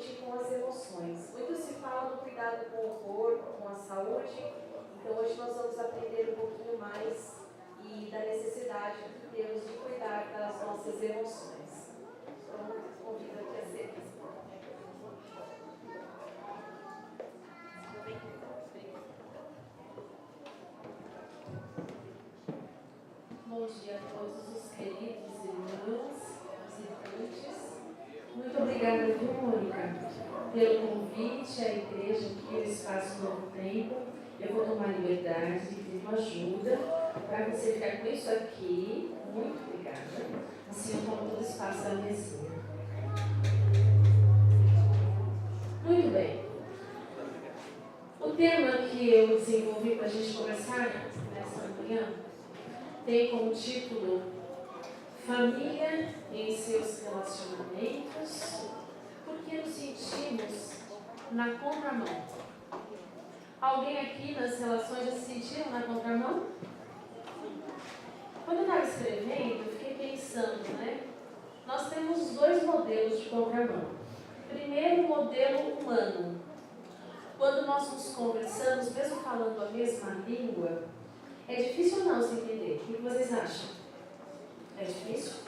mente e com as emoções. Muito se fala do cuidado com o corpo, com a saúde, então hoje nós vamos aprender um pouquinho mais e da necessidade que temos de cuidar das nossas emoções. Então, convido aqui a ser. Bom dia a todos os queridos irmãos, visitantes. Muito obrigada, viu, Mônica, pelo convite à igreja aqui no Espaço Novo Tempo. Eu vou tomar liberdade de pedir uma ajuda para você ficar com isso aqui. Muito obrigada. Assim eu tomo todo o espaço da mesinha. Muito bem. O tema que eu desenvolvi para a gente conversar nessa manhã tem como título Família em seus relacionamentos, porque nos sentimos na contramão. Alguém aqui nas relações já se sentiram na contramão? Quando eu estava escrevendo, eu fiquei pensando, né? Nós temos dois modelos de contramão. Primeiro, o modelo humano. Quando nós nos conversamos, mesmo falando a mesma língua, é difícil ou não se entender? O que vocês acham? É difícil?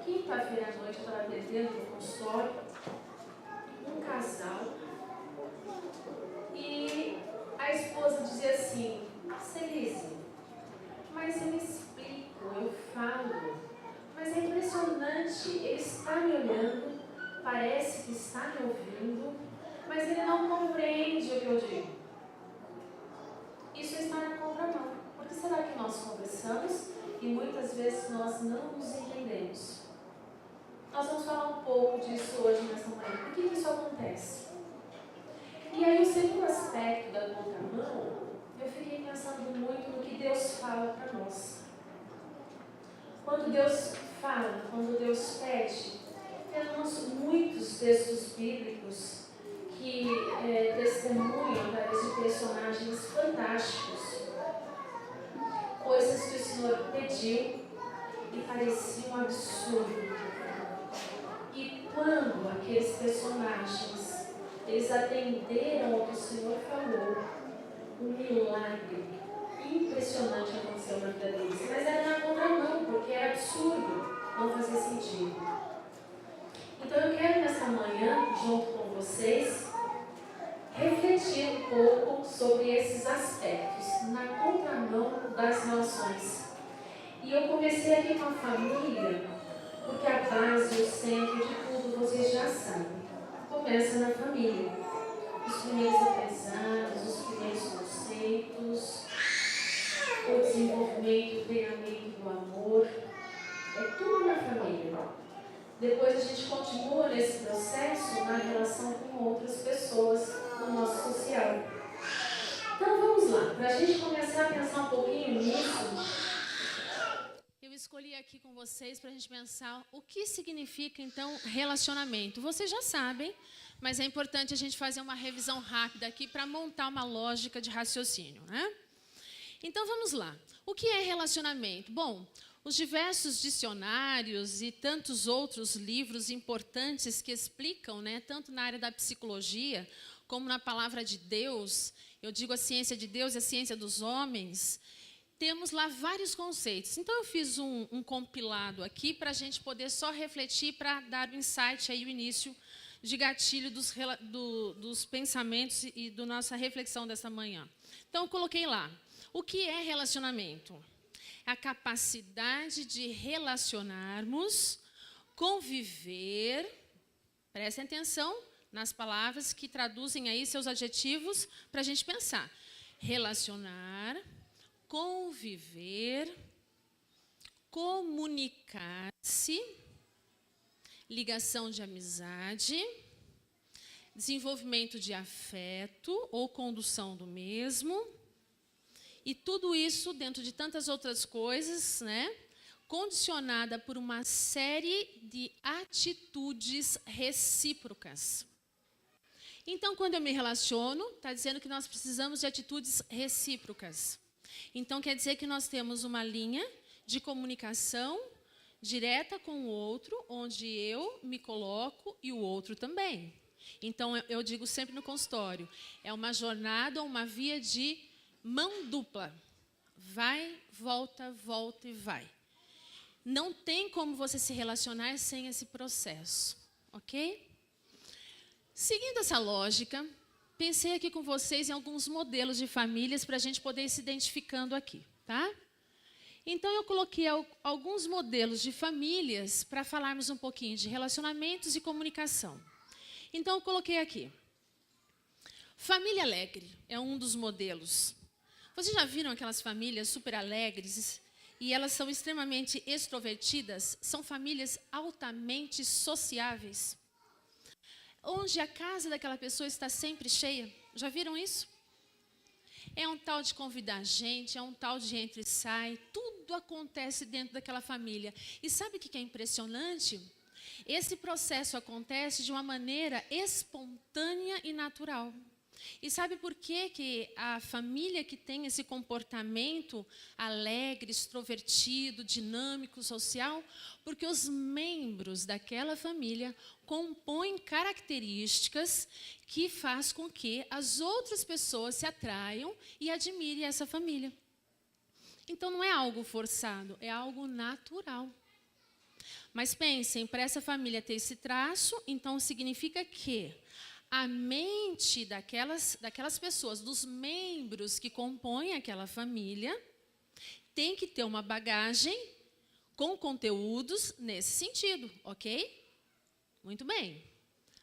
Quinta-feira à noite eu estava atendendo no consultório um casal e a esposa dizia assim: Celise, mas eu explico, eu falo, mas é impressionante, ele está me olhando, parece que está me ouvindo, mas ele não compreende o que eu digo. Isso está na contramão. Por que será que nós conversamos e muitas vezes nós não nos entendemos? Nós vamos falar um pouco disso hoje nessa manhã. Por que isso acontece? E aí o segundo aspecto da contramão, eu fiquei pensando muito no que Deus fala para nós. Quando Deus fala, quando Deus pede, temos muitos textos bíblicos que testemunham através de personagens fantásticos, coisas que o Senhor pediu e parecia um absurdo. E quando aqueles personagens, eles atenderam ao que o Senhor falou, um milagre impressionante aconteceu na vida deles. Mas era na contramão, porque era absurdo, não fazia sentido. Então eu quero nessa manhã, junto com vocês, refletir um pouco sobre esses aspectos, na contramão das relações. E eu comecei aqui com a família, porque a base, o centro de tudo, vocês já sabem, começa na família. Os primeiros aprendizados, os primeiros conceitos, o desenvolvimento, o treinamento do amor, é tudo na família. Depois a gente continua nesse processo na relação com outras pessoas no nosso social. Então vamos lá, para a gente começar a pensar um pouquinho nisso, eu escolhi aqui com vocês para a gente pensar o que significa então relacionamento. Vocês já sabem, mas é importante a gente fazer uma revisão rápida aqui para montar uma lógica de raciocínio, né? Então vamos lá. O que é relacionamento? Bom, os diversos dicionários e tantos outros livros importantes que explicam, né, tanto na área da psicologia como na palavra de Deus, eu digo a ciência de Deus e a ciência dos homens, temos lá vários conceitos. Então eu fiz um compilado aqui para a gente poder só refletir, para dar o insight, aí, o início de gatilho dos pensamentos e da nossa reflexão dessa manhã. Então eu coloquei lá. O que é relacionamento? A capacidade de relacionarmos, conviver, prestem atenção nas palavras que traduzem aí seus adjetivos para a gente pensar. Relacionar, conviver, comunicar-se, ligação de amizade, desenvolvimento de afeto ou condução do mesmo. E tudo isso, dentro de tantas outras coisas, né, condicionada por uma série de atitudes recíprocas. Então, quando eu me relaciono, está dizendo que nós precisamos de atitudes recíprocas. Então, quer dizer que nós temos uma linha de comunicação, direta com o outro, onde eu me coloco e o outro também. Então, eu digo sempre no consultório, é uma jornada, uma via de mão dupla. Vai, volta e vai. Não tem como você se relacionar sem esse processo, ok? Seguindo essa lógica, pensei aqui com vocês em alguns modelos de famílias para a gente poder ir se identificando aqui, tá? Então, eu coloquei alguns modelos de famílias para falarmos um pouquinho de relacionamentos e comunicação. Então, eu coloquei aqui. Família alegre é um dos modelos. Vocês já viram aquelas famílias super alegres e elas são extremamente extrovertidas? São famílias altamente sociáveis, onde a casa daquela pessoa está sempre cheia. Já viram isso? É um tal de convidar gente, é um tal de entra e sai, tudo acontece dentro daquela família. E sabe o que é impressionante? Esse processo acontece de uma maneira espontânea e natural. E sabe por que a família que tem esse comportamento alegre, extrovertido, dinâmico, social? Porque os membros daquela família compõem características que faz com que as outras pessoas se atraiam e admirem essa família. Então, não é algo forçado, é algo natural. Mas pensem, para essa família ter esse traço, então significa que a mente daquelas pessoas, dos membros que compõem aquela família, tem que ter uma bagagem com conteúdos nesse sentido, ok? Muito bem.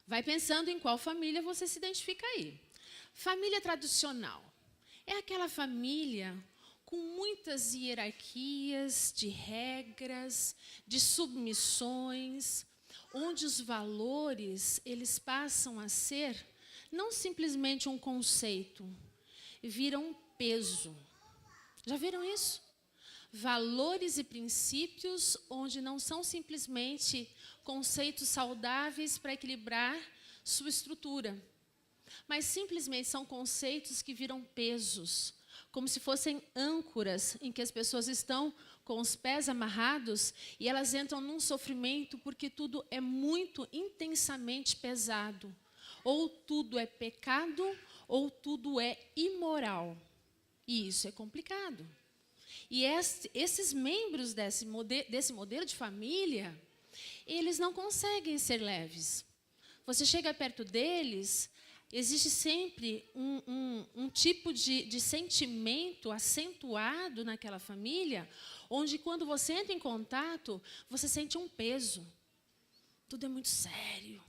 Vai pensando em qual família você se identifica aí. Família tradicional. É aquela família com muitas hierarquias, de regras, de submissões, onde os valores, eles passam a ser não simplesmente um conceito, viram um peso. Já viram isso? Valores e princípios onde não são simplesmente conceitos saudáveis para equilibrar sua estrutura, mas simplesmente são conceitos que viram pesos, como se fossem âncoras em que as pessoas estão com os pés amarrados e elas entram num sofrimento porque tudo é muito intensamente pesado. Ou tudo é pecado, ou tudo é imoral. E isso é complicado. E esses membros desse modelo de família, eles não conseguem ser leves. Você chega perto deles, existe sempre um tipo de sentimento acentuado naquela família, onde quando você entra em contato, você sente um peso. Tudo é muito sério.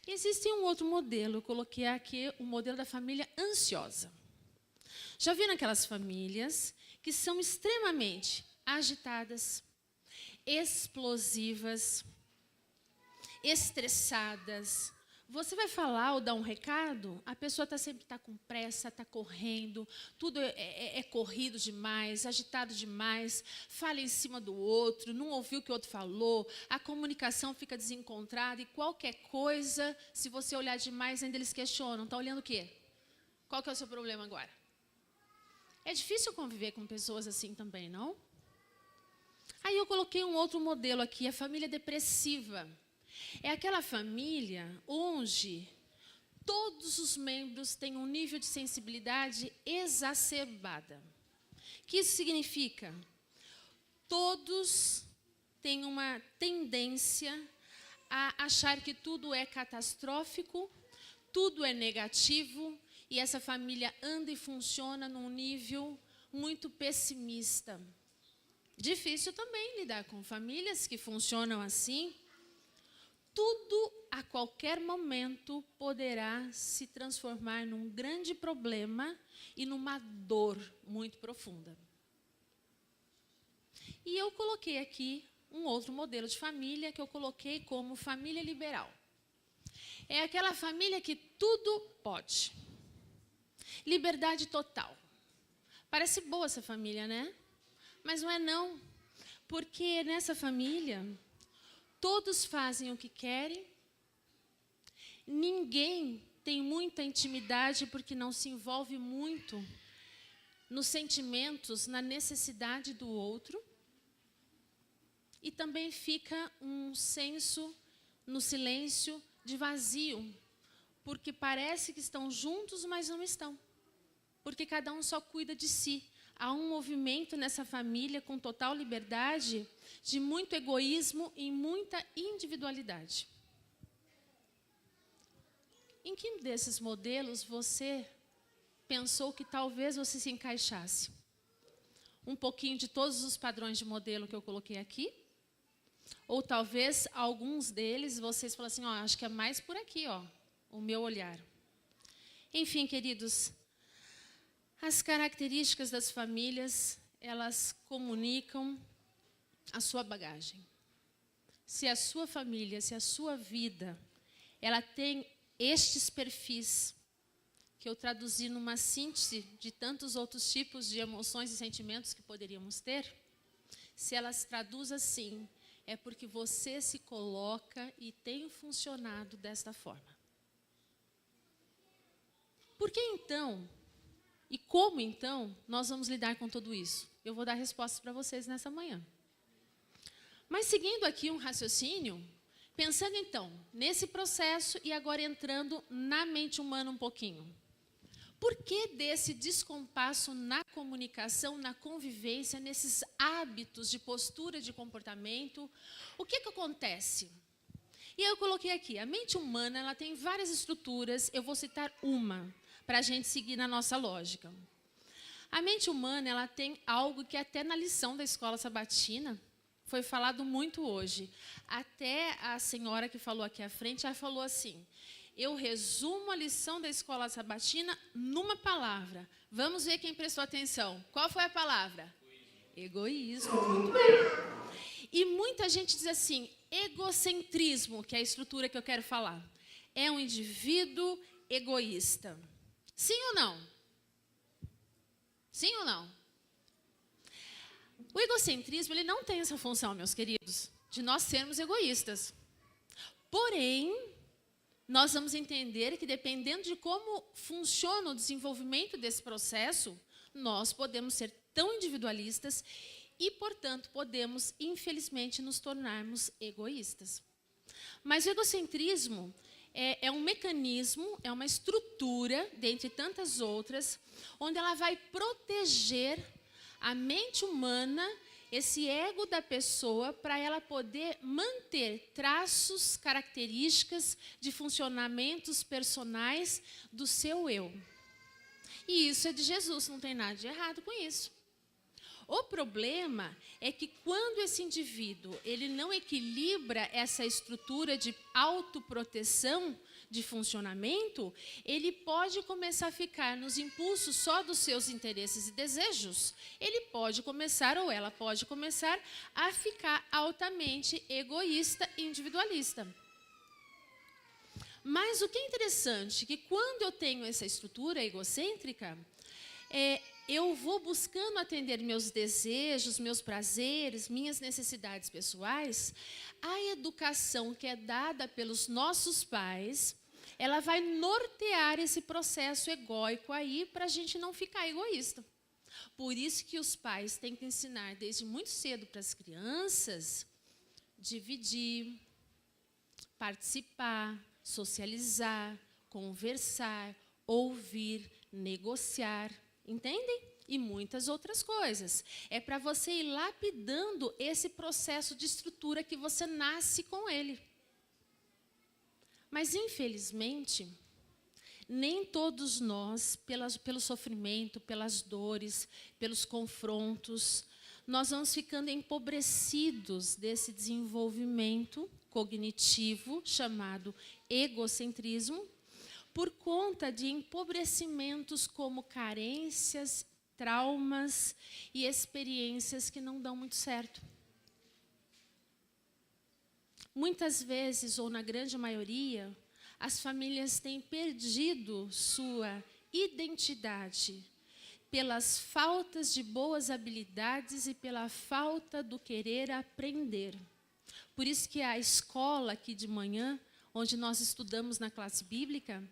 Existe um outro modelo, eu coloquei aqui o modelo da família ansiosa. Já viram aquelas famílias que são extremamente agitadas, explosivas, estressadas? Você vai falar ou dar um recado, a pessoa sempre está com pressa, está correndo, tudo é corrido demais, agitado demais, fala em cima do outro, não ouviu o que o outro falou, a comunicação fica desencontrada e qualquer coisa, se você olhar demais, ainda eles questionam, está olhando o quê? Qual que é o seu problema agora? É difícil conviver com pessoas assim também, não? Aí eu coloquei um outro modelo aqui, a família depressiva. É aquela família onde todos os membros têm um nível de sensibilidade exacerbada. O que isso significa? Todos têm uma tendência a achar que tudo é catastrófico, tudo é negativo, e essa família anda e funciona num nível muito pessimista. Difícil também lidar com famílias que funcionam assim. Tudo, a qualquer momento, poderá se transformar num grande problema e numa dor muito profunda. E eu coloquei aqui um outro modelo de família que eu coloquei como família liberal. É aquela família que tudo pode. Liberdade total. Parece boa essa família, né? Mas não é não. Porque nessa família, todos fazem o que querem, ninguém tem muita intimidade porque não se envolve muito nos sentimentos, na necessidade do outro. e também fica um senso no silêncio de vazio, porque parece que estão juntos, mas não estão. Porque cada um só cuida de si. Há um movimento nessa família com total liberdade, de muito egoísmo e muita individualidade. Em que desses modelos você pensou que talvez você se encaixasse? Um pouquinho de todos os padrões de modelo que eu coloquei aqui? Ou talvez alguns deles vocês falam assim, acho que é mais por aqui, o meu olhar. Enfim, queridos, as características das famílias, elas comunicam a sua bagagem. Se a sua família, se a sua vida, ela tem estes perfis, que eu traduzi numa síntese de tantos outros tipos de emoções e sentimentos que poderíamos ter, se ela se traduz assim, é porque você se coloca e tem funcionado desta forma. Por que então, e como então, nós vamos lidar com tudo isso? Eu vou dar respostas para vocês nessa manhã. Mas seguindo aqui um raciocínio, pensando então nesse processo e agora entrando na mente humana um pouquinho. Por que desse descompasso na comunicação, na convivência, nesses hábitos de postura, de comportamento? O que acontece? E eu coloquei aqui, a mente humana ela tem várias estruturas, eu vou citar uma, para a gente seguir na nossa lógica. A mente humana ela tem algo que até na lição da escola sabatina foi falado muito hoje. Até a senhora que falou aqui à frente, ela falou assim, eu resumo a lição da escola sabatina numa palavra. Vamos ver quem prestou atenção. Qual foi a palavra? Egoísmo. Muito bem. E muita gente diz assim, egocentrismo, que é a estrutura que eu quero falar. É um indivíduo egoísta. Sim ou não? Sim ou não? O egocentrismo ele não tem essa função, meus queridos, de nós sermos egoístas. Porém, nós vamos entender que dependendo de como funciona o desenvolvimento desse processo, nós podemos ser tão individualistas e, portanto, podemos, infelizmente, nos tornarmos egoístas. Mas o egocentrismo é um mecanismo, é uma estrutura, dentre tantas outras, onde ela vai proteger a mente humana, esse ego da pessoa, para ela poder manter traços, características de funcionamentos personais do seu eu. E isso é de Jesus, não tem nada de errado com isso. O problema é que quando esse indivíduo ele não equilibra essa estrutura de autoproteção, de funcionamento, ele pode começar a ficar nos impulsos só dos seus interesses e desejos. Ele pode começar, ou ela pode começar, a ficar altamente egoísta e individualista. Mas o que é interessante, que quando eu tenho essa estrutura egocêntrica, eu vou buscando atender meus desejos, meus prazeres, minhas necessidades pessoais. A educação que é dada pelos nossos pais, ela vai nortear esse processo egóico aí para a gente não ficar egoísta. Por isso que os pais têm que ensinar desde muito cedo para as crianças dividir, participar, socializar, conversar, ouvir, negociar, entendem? E muitas outras coisas. É para você ir lapidando esse processo de estrutura que você nasce com ele. Mas, infelizmente, nem todos nós, pelo sofrimento, pelas dores, pelos confrontos, nós vamos ficando empobrecidos desse desenvolvimento cognitivo chamado egocentrismo, por conta de empobrecimentos como carências, traumas e experiências que não dão muito certo. Muitas vezes, ou na grande maioria, as famílias têm perdido sua identidade pelas faltas de boas habilidades e pela falta do querer aprender. Por isso que a escola aqui de manhã, onde nós estudamos na classe bíblica,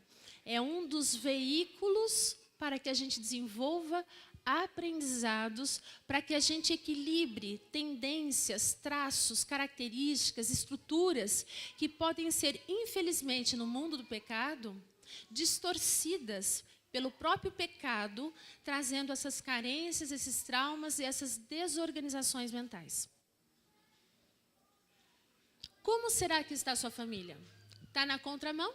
é um dos veículos para que a gente desenvolva aprendizados para que a gente equilibre tendências, traços, características, estruturas que podem ser, infelizmente, no mundo do pecado, distorcidas pelo próprio pecado, trazendo essas carências, esses traumas e essas desorganizações mentais. Como será que está a sua família? Está na contramão?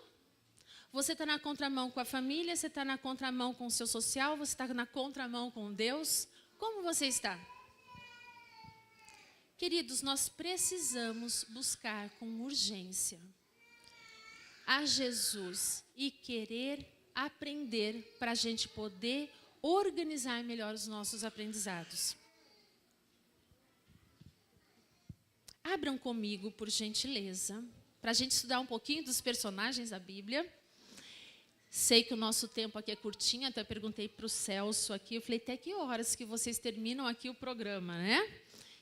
Você está na contramão com a família, você está na contramão com o seu social, você está na contramão com Deus? Como você está? Queridos, nós precisamos buscar com urgência a Jesus e querer aprender para a gente poder organizar melhor os nossos aprendizados. Abram comigo, por gentileza, para a gente estudar um pouquinho dos personagens da Bíblia. Sei que o nosso tempo aqui é curtinho, até perguntei para o Celso aqui, eu falei, até que horas que vocês terminam aqui o programa, né?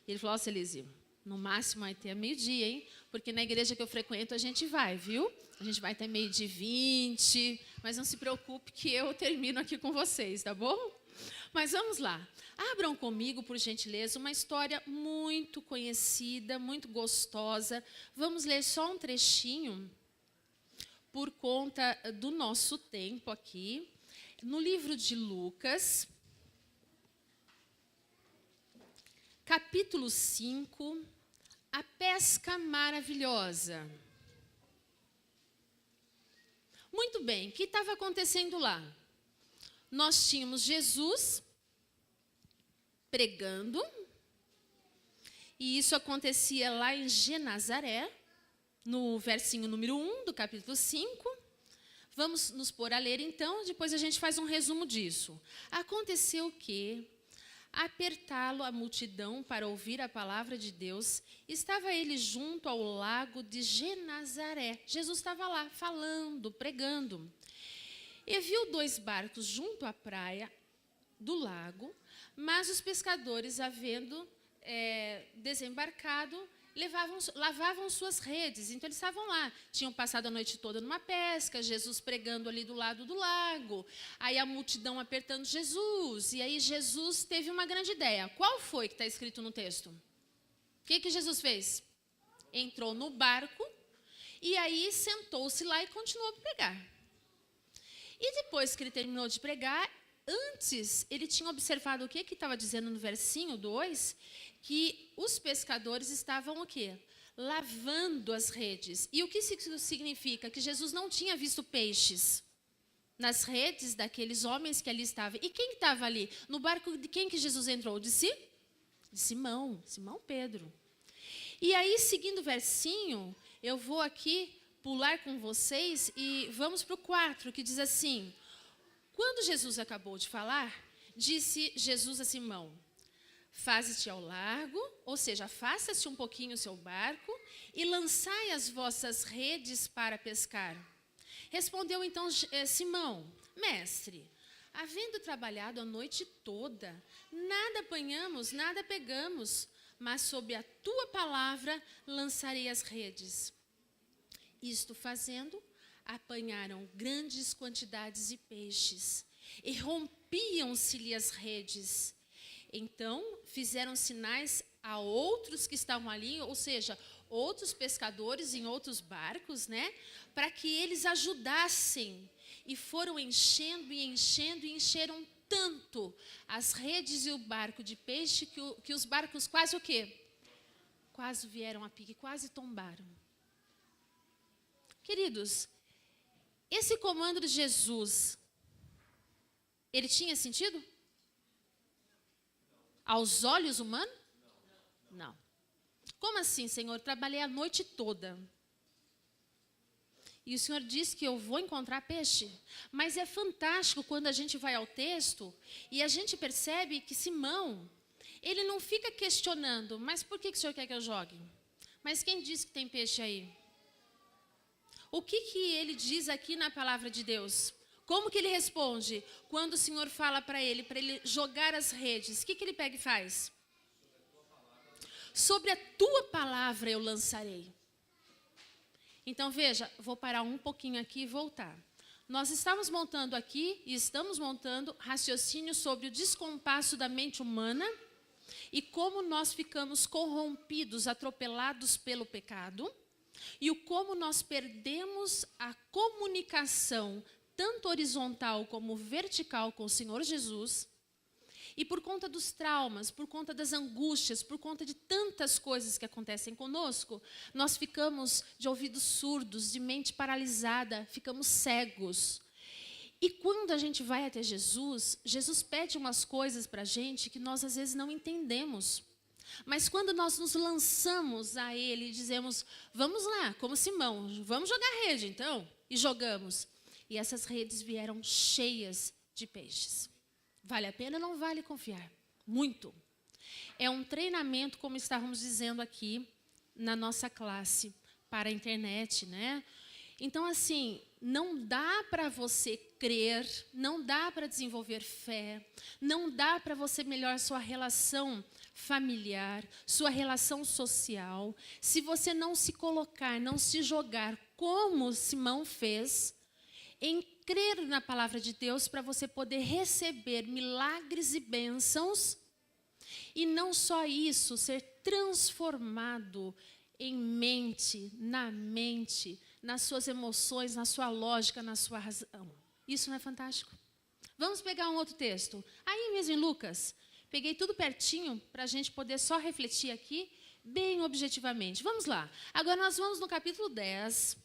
E ele falou, Celise, no máximo vai ter meio-dia, hein? Porque na igreja que eu frequento a gente vai, viu? A gente vai até 12h20, mas não se preocupe que eu termino aqui com vocês, tá bom? Mas vamos lá. Abram comigo, por gentileza, uma história muito conhecida, muito gostosa. Vamos ler só um trechinho por conta do nosso tempo aqui. No livro de Lucas, capítulo 5, a pesca maravilhosa. Muito bem, o que estava acontecendo lá? Nós tínhamos Jesus pregando, e isso acontecia lá em Genazaré, no versinho número 1 do capítulo 5. Vamos nos pôr a ler então, depois a gente faz um resumo disso. Aconteceu que, apertá-lo a multidão para ouvir a palavra de Deus, estava ele junto ao lago de Genazaré. Jesus estava lá falando, pregando. E viu 2 barcos junto à praia do lago, mas os pescadores, havendo desembarcado, lavavam suas redes. Então eles estavam lá, tinham passado a noite toda numa pesca, Jesus pregando ali do lado do lago, aí a multidão apertando Jesus, e aí Jesus teve uma grande ideia. Qual foi que está escrito no texto? O que Jesus fez? Entrou no barco, e aí sentou-se lá e continuou a pregar. E depois que ele terminou de pregar, antes ele tinha observado o que estava dizendo no versinho 2, que os pescadores estavam o quê? Lavando as redes. E o que isso significa? Que Jesus não tinha visto peixes nas redes daqueles homens que ali estavam. E quem estava ali? No barco de quem que Jesus entrou? De Simão Pedro. E aí, seguindo o versinho, eu vou aqui pular com vocês e vamos para o 4, que diz assim: quando Jesus acabou de falar, disse Jesus a Simão, faze-te ao largo, ou seja, afasta-se um pouquinho o seu barco e lançai as vossas redes para pescar. Respondeu então Simão, mestre, havendo trabalhado a noite toda, nada apanhamos, nada pegamos, mas sob a tua palavra lançarei as redes. Isto fazendo, apanharam grandes quantidades de peixes e rompiam-se-lhe as redes. Então, fizeram sinais a outros que estavam ali, ou seja, outros pescadores em outros barcos, né, para que eles ajudassem. E foram enchendo e enchendo e encheram tanto as redes e o barco de peixe que os barcos quase o quê? Quase vieram a pique, quase tombaram. Queridos, esse comando de Jesus, ele tinha sentido? Aos olhos humanos? Não. Como assim, Senhor? Trabalhei a noite toda. E o Senhor diz que eu vou encontrar peixe. Mas é fantástico quando a gente vai ao texto e a gente percebe que Simão, ele não fica questionando, mas por que o Senhor quer que eu jogue? Mas quem disse que tem peixe aí? O que ele diz aqui na palavra de Deus? Como que ele responde? Quando o Senhor fala para ele jogar as redes, o que ele pega e faz? Sobre a tua palavra eu lançarei. Então veja, vou parar um pouquinho aqui e voltar. Nós estamos montando aqui, e estamos montando, raciocínio sobre o descompasso da mente humana e como nós ficamos corrompidos, atropelados pelo pecado, e o como nós perdemos a comunicação, tanto horizontal como vertical, com o Senhor Jesus, e por conta dos traumas, por conta das angústias, por conta de tantas coisas que acontecem conosco, nós ficamos de ouvidos surdos, de mente paralisada, ficamos cegos. E quando a gente vai até Jesus, Jesus pede umas coisas para a gente que nós às vezes não entendemos. Mas quando nós nos lançamos a Ele e dizemos, vamos lá, como Simão, vamos jogar rede então, e jogamos. E essas redes vieram cheias de peixes. Vale a pena ou não vale confiar? Muito. É um treinamento, como estávamos dizendo aqui na nossa classe, para a internet, né? Então, assim, não dá para você crer, não dá para desenvolver fé, não dá para você melhorar sua relação familiar, sua relação social, se você não se colocar, não se jogar como Simão fez, em crer na palavra de Deus para você poder receber milagres e bênçãos, e não só isso, ser transformado em mente, nas suas emoções, na sua lógica, na sua razão. Isso não é fantástico? Vamos pegar um outro texto. Aí mesmo em Lucas, peguei tudo pertinho para a gente poder só refletir aqui, bem objetivamente. Vamos lá. Agora nós vamos no capítulo 10,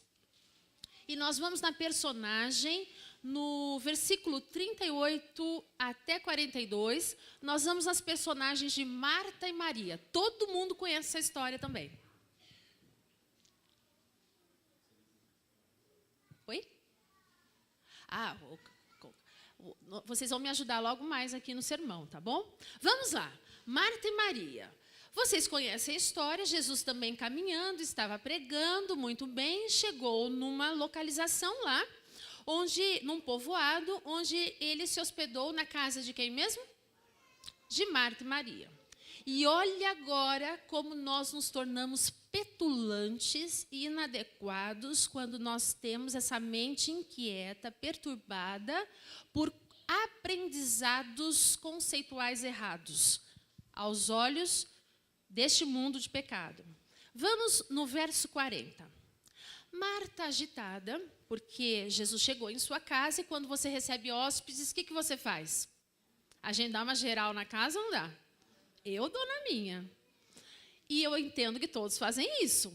e nós vamos na personagem, no versículo 38 até 42, nós vamos nas personagens de Marta e Maria. Todo mundo conhece essa história também. Oi? Vocês vão me ajudar logo mais aqui no sermão, tá bom? Vamos lá. Marta e Maria. Vocês conhecem a história, Jesus também caminhando, estava pregando muito bem, chegou numa localização lá, num povoado, onde ele se hospedou na casa de quem mesmo? De Marta e Maria. E olha agora como nós nos tornamos petulantes e inadequados quando nós temos essa mente inquieta, perturbada por aprendizados conceituais errados, aos olhos deste mundo de pecado. Vamos no verso 40. Marta, agitada, porque Jesus chegou em sua casa, e quando você recebe hóspedes, o que você faz? Agendar uma geral na casa ou não dá? Eu dou na minha. E eu entendo que todos fazem isso.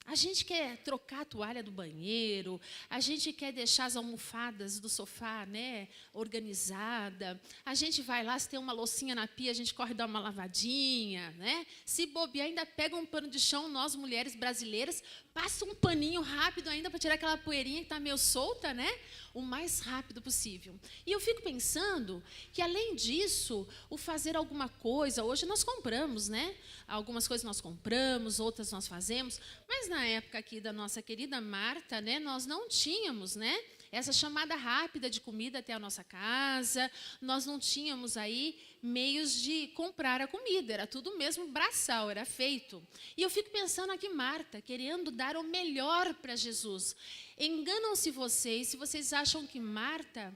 A gente quer trocar a toalha do banheiro, a gente quer deixar as almofadas do sofá, né, organizada. A gente vai lá, se tem uma loucinha na pia, a gente corre dar uma lavadinha, né? Se bobear, ainda pega um pano de chão, nós mulheres brasileiras, passa um paninho rápido ainda para tirar aquela poeirinha que está meio solta, né? O mais rápido possível. E eu fico pensando que, além disso, o fazer alguma coisa, hoje nós compramos, né? Algumas coisas nós compramos, outras nós fazemos, mas na época aqui da nossa querida Marta, né, nós não tínhamos, né, essa chamada rápida de comida até a nossa casa, nós não tínhamos aí meios de comprar a comida, era tudo mesmo braçal, era feito. E eu fico pensando aqui, Marta, querendo dar o melhor para Jesus. Enganam-se vocês, se vocês acham que Marta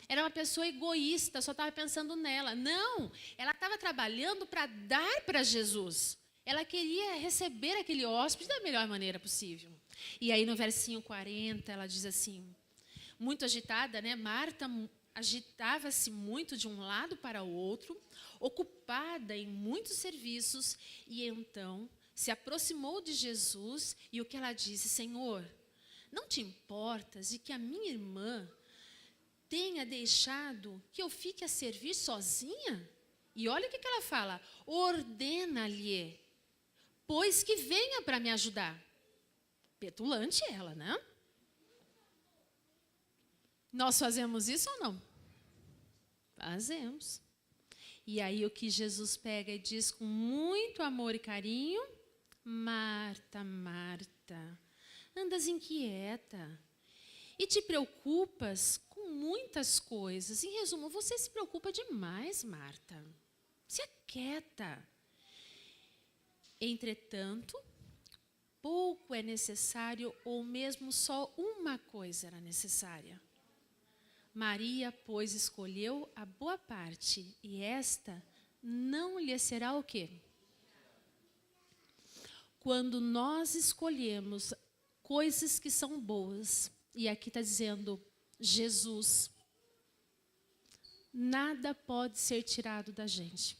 era uma pessoa egoísta, só estava pensando nela. Não, ela estava trabalhando para dar para Jesus. Ela queria receber aquele hóspede da melhor maneira possível. E aí no versinho 40, ela diz assim, muito agitada, né? Marta agitava-se muito de um lado para o outro, ocupada em muitos serviços, e então se aproximou de Jesus, e o que ela disse? Senhor, não te importas de que a minha irmã tenha deixado que eu fique a servir sozinha? E olha o que ela fala, ordena-lhe, pois que venha para me ajudar. Petulante ela, né? Nós fazemos isso ou não? Fazemos. E aí o que Jesus pega e diz com muito amor e carinho, Marta, Marta, andas inquieta e te preocupas com muitas coisas. Em resumo, você se preocupa demais, Marta. Se aquieta. Entretanto, pouco é necessário, ou mesmo só uma coisa era necessária. Maria, pois, escolheu a boa parte, e esta não lhe será o quê? Quando nós escolhemos coisas que são boas, e aqui está dizendo Jesus, nada pode ser tirado da gente.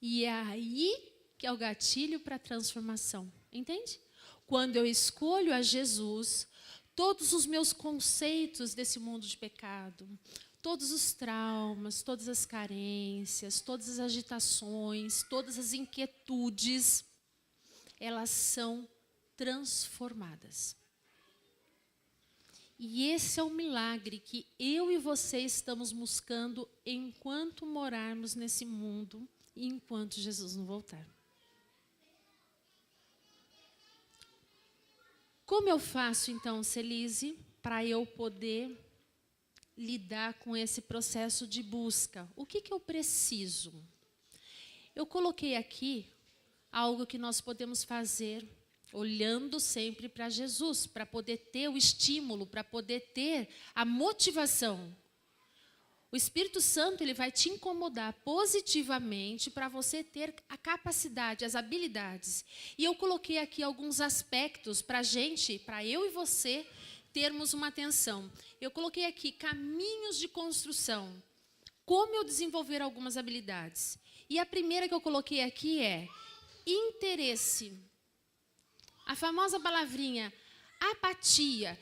E é aí que é o gatilho para a transformação, entende? Quando eu escolho a Jesus, todos os meus conceitos desse mundo de pecado, todos os traumas, todas as carências, todas as agitações, todas as inquietudes, elas são transformadas. E esse é o milagre que eu e você estamos buscando enquanto morarmos nesse mundo e enquanto Jesus não voltar. Como eu faço, então, Celise, para eu poder lidar com esse processo de busca? O que eu preciso? Eu coloquei aqui algo que nós podemos fazer olhando sempre para Jesus, para poder ter o estímulo, para poder ter a motivação. O Espírito Santo, ele vai te incomodar positivamente para você ter a capacidade, as habilidades. E eu coloquei aqui alguns aspectos para a gente, para eu e você, termos uma atenção. Eu coloquei aqui caminhos de construção. Como eu desenvolver algumas habilidades. E a primeira que eu coloquei aqui é interesse. A famosa palavrinha empatia.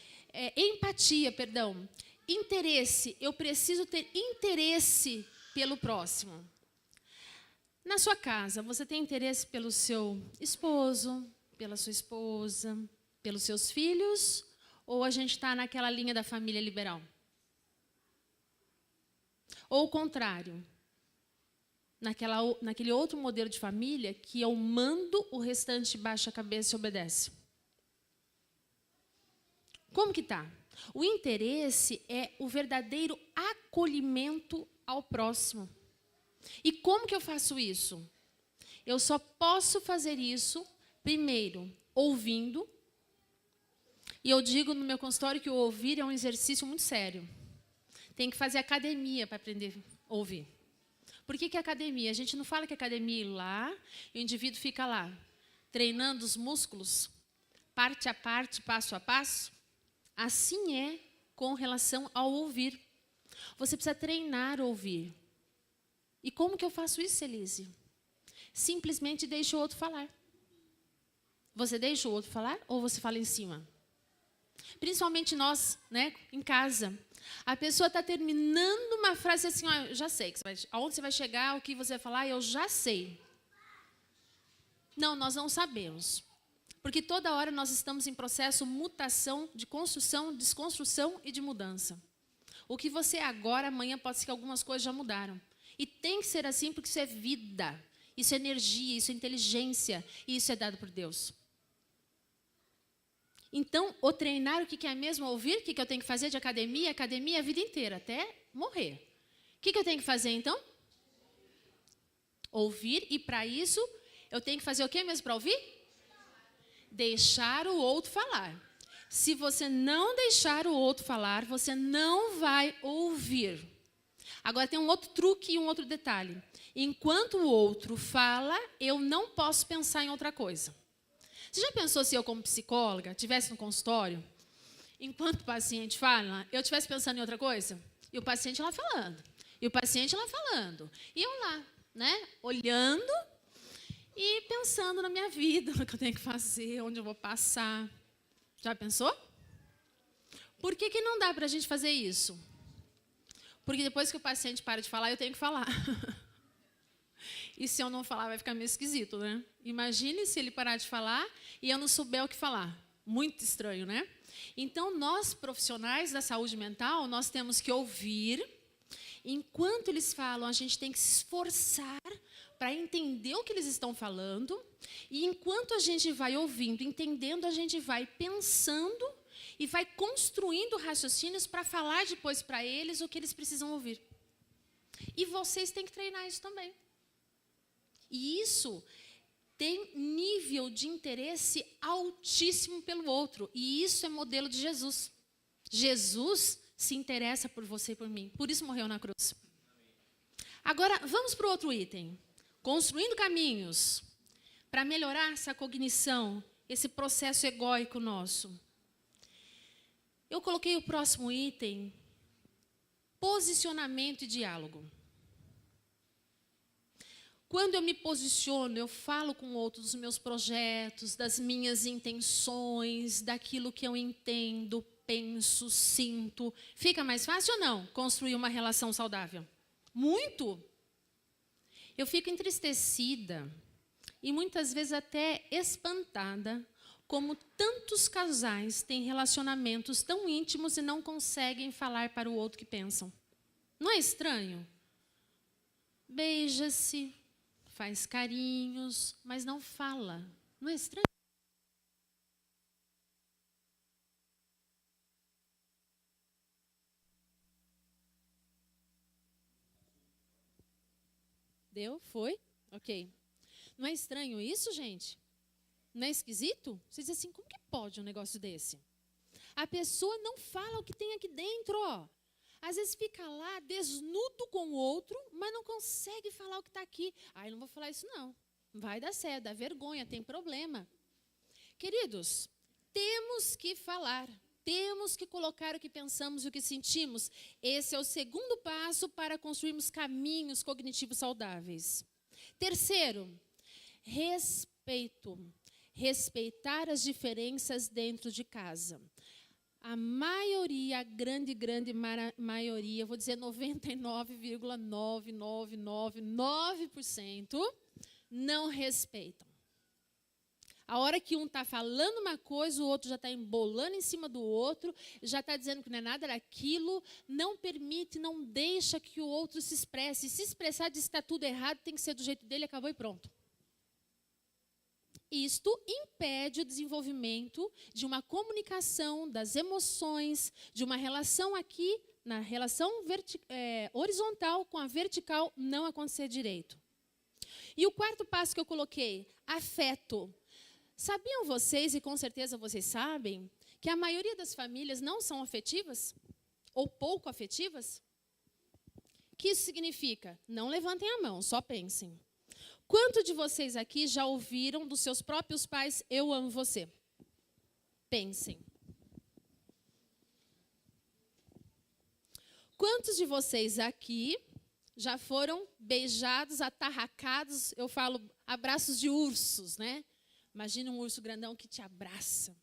Interesse, eu preciso ter interesse pelo próximo. Na sua casa, você tem interesse pelo seu esposo, pela sua esposa, pelos seus filhos? Ou a gente está naquela linha da família liberal? Ou o contrário? Naquele outro modelo de família que eu mando, o restante baixa a cabeça e obedece. Como que está? O interesse é o verdadeiro acolhimento ao próximo. E como que eu faço isso? Eu só posso fazer isso, primeiro, ouvindo. E eu digo no meu consultório que o ouvir é um exercício muito sério. Tem que fazer academia para aprender a ouvir. Por que academia? A gente não fala que academia é ir lá e o indivíduo fica lá, treinando os músculos, parte a parte, passo a passo. Assim é com relação ao ouvir. Você precisa treinar o ouvir. E como que eu faço isso, Celise? Simplesmente deixa o outro falar. Você deixa o outro falar ou você fala em cima? Principalmente nós, né, em casa. A pessoa está terminando uma frase assim, eu já sei, aonde você vai chegar, o que você vai falar, eu já sei. Não, nós não sabemos. Porque toda hora nós estamos em processo de mutação, de construção, desconstrução e de mudança. O que você é agora, amanhã pode ser que algumas coisas já mudaram. E tem que ser assim porque isso é vida, isso é energia, isso é inteligência e isso é dado por Deus. Então, o treinar, o que é mesmo ouvir? O que eu tenho que fazer de academia? Academia a vida inteira, até morrer. O que eu tenho que fazer, então? Ouvir, e para isso, eu tenho que fazer o que mesmo para ouvir? Deixar o outro falar. Se você não deixar o outro falar, você não vai ouvir. Agora, tem um outro truque e um outro detalhe. Enquanto o outro fala, eu não posso pensar em outra coisa. Você já pensou se eu, como psicóloga, estivesse no consultório, enquanto o paciente fala, eu estivesse pensando em outra coisa? E o paciente lá falando. E o paciente lá falando. E eu lá, né? Olhando e pensando na minha vida, no que eu tenho que fazer, onde eu vou passar. Já pensou? Por que não dá para a gente fazer isso? Porque depois que o paciente para de falar, eu tenho que falar. E se eu não falar, vai ficar meio esquisito, né? Imagine se ele parar de falar e eu não souber o que falar. Muito estranho, né? Então, nós, profissionais da saúde mental, nós temos que ouvir. Enquanto eles falam, a gente tem que se esforçar para entender o que eles estão falando. E enquanto a gente vai ouvindo, entendendo, a gente vai pensando e vai construindo raciocínios para falar depois para eles o que eles precisam ouvir. E vocês têm que treinar isso também. E isso tem nível de interesse altíssimo pelo outro. E isso é modelo de Jesus. Jesus se interessa por você e por mim. Por isso morreu na cruz. Agora, vamos para o outro item. Construindo caminhos para melhorar essa cognição, esse processo egóico nosso. Eu coloquei o próximo item, posicionamento e diálogo. Quando eu me posiciono, eu falo com outros dos meus projetos, das minhas intenções, daquilo que eu entendo, penso, sinto. Fica mais fácil ou não construir uma relação saudável? Muito. Eu fico entristecida e muitas vezes até espantada como tantos casais têm relacionamentos tão íntimos e não conseguem falar para o outro que pensam. Não é estranho? Beija-se, faz carinhos, mas não fala. Não é estranho? Deu? Foi? Ok. Não é estranho isso, gente? Não é esquisito? Você diz assim, como que pode um negócio desse? A pessoa não fala o que tem aqui dentro, ó. Às vezes fica lá, desnudo com o outro, mas não consegue falar o que está aqui. Ah, eu não vou falar isso não. Vai dar certo, dá vergonha, tem problema. Queridos, temos que falar. Temos que colocar o que pensamos e o que sentimos. Esse é o segundo passo para construirmos caminhos cognitivos saudáveis. Terceiro, respeito. Respeitar as diferenças dentro de casa. A maioria, a grande maioria, vou dizer 99,9999%, não respeitam. A hora que um está falando uma coisa, o outro já está embolando em cima do outro, já está dizendo que não é nada daquilo, não permite, não deixa que o outro se expresse. Se expressar, diz que está tudo errado, tem que ser do jeito dele, acabou e pronto. Isto impede o desenvolvimento de uma comunicação das emoções, de uma relação aqui, na relação horizontal com a vertical, não acontecer direito. E o quarto passo que eu coloquei, afeto. Sabiam vocês, e com certeza vocês sabem, que a maioria das famílias não são afetivas? Ou pouco afetivas? O que isso significa? Não levantem a mão, só pensem. Quantos de vocês aqui já ouviram dos seus próprios pais, eu amo você? Pensem. Quantos de vocês aqui já foram beijados, atarracados, eu falo abraços de ursos, né? Imagina um urso grandão que te abraça.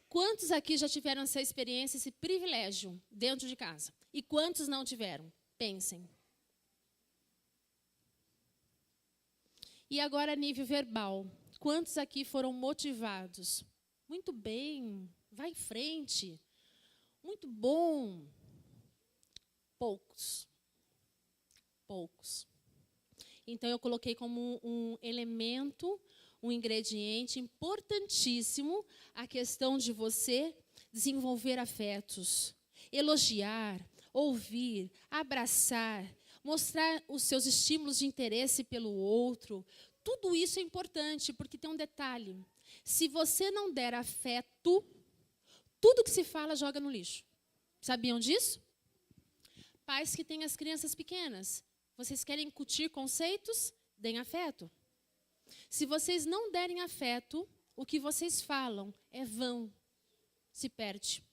Quantos aqui já tiveram essa experiência, esse privilégio dentro de casa? E quantos não tiveram? Pensem. E agora, a nível verbal. Quantos aqui foram motivados? Muito bem, vai em frente. Muito bom. Poucos. Poucos. Então, eu coloquei como um elemento, um ingrediente importantíssimo a questão de você desenvolver afetos, elogiar, ouvir, abraçar, mostrar os seus estímulos de interesse pelo outro. Tudo isso é importante, porque tem um detalhe. Se você não der afeto, tudo que se fala joga no lixo. Sabiam disso? Pais que têm as crianças pequenas, vocês querem incutir conceitos? Deem afeto. Se vocês não derem afeto, o que vocês falam é vão, se perde.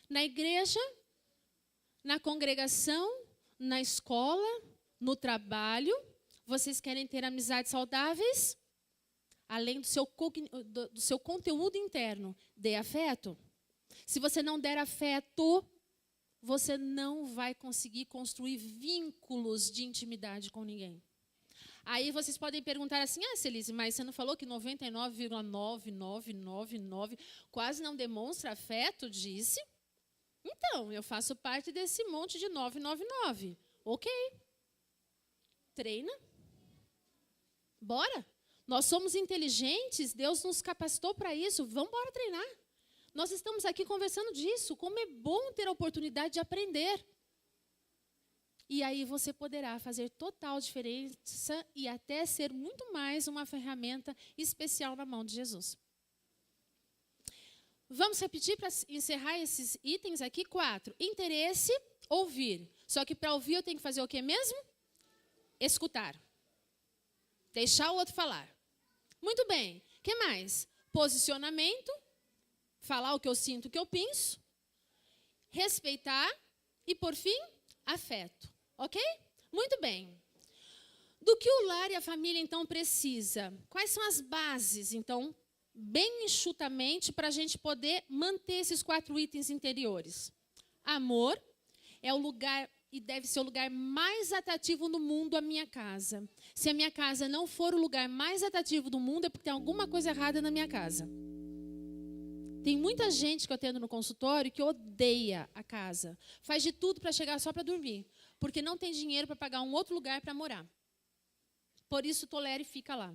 Na igreja, na congregação, na escola, no trabalho, vocês querem ter amizades saudáveis? Além do seu conteúdo interno, dê afeto. Se você não der afeto, você não vai conseguir construir vínculos de intimidade com ninguém. Aí vocês podem perguntar assim, Celise, mas você não falou que 99,9999 quase não demonstra afeto? Disse. Então, eu faço parte desse monte de 999. Ok. Treina. Bora. Nós somos inteligentes, Deus nos capacitou para isso. Vamos embora treinar. Nós estamos aqui conversando disso. Como é bom ter a oportunidade de aprender. E aí você poderá fazer total diferença e até ser muito mais uma ferramenta especial na mão de Jesus. Vamos repetir para encerrar esses itens aqui? 4. Interesse, ouvir. Só que para ouvir eu tenho que fazer o quê mesmo? Escutar. Deixar o outro falar. Muito bem. O que mais? Posicionamento. Falar o que eu sinto, o que eu penso. Respeitar. E, por fim, afeto. Ok? Muito bem. Do que o lar e a família, então, precisa? Quais são as bases, então, bem enxutamente, para a gente poder manter esses 4 itens interiores? Amor é o lugar, e deve ser o lugar mais atrativo no mundo, a minha casa. Se a minha casa não for o lugar mais atrativo do mundo, é porque tem alguma coisa errada na minha casa. Tem muita gente que eu atendo no consultório que odeia a casa. Faz de tudo para chegar só para dormir, porque não tem dinheiro para pagar um outro lugar para morar. Por isso, tolera e fica lá.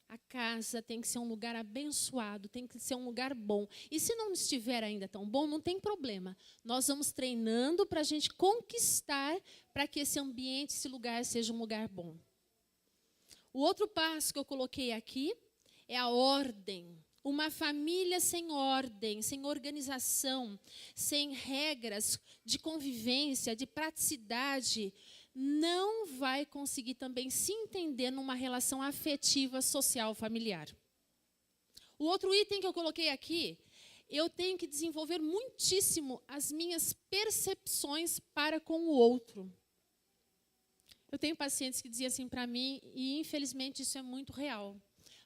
A casa tem que ser um lugar abençoado, tem que ser um lugar bom. E se não estiver ainda tão bom, não tem problema. Nós vamos treinando para a gente conquistar, para que esse ambiente, esse lugar, seja um lugar bom. O outro passo que eu coloquei aqui é a ordem. Uma família sem ordem, sem organização, sem regras de convivência, de praticidade, não vai conseguir também se entender numa relação afetiva, social, familiar. O outro item que eu coloquei aqui, eu tenho que desenvolver muitíssimo as minhas percepções para com o outro. Eu tenho pacientes que diziam assim para mim, e infelizmente isso é muito real.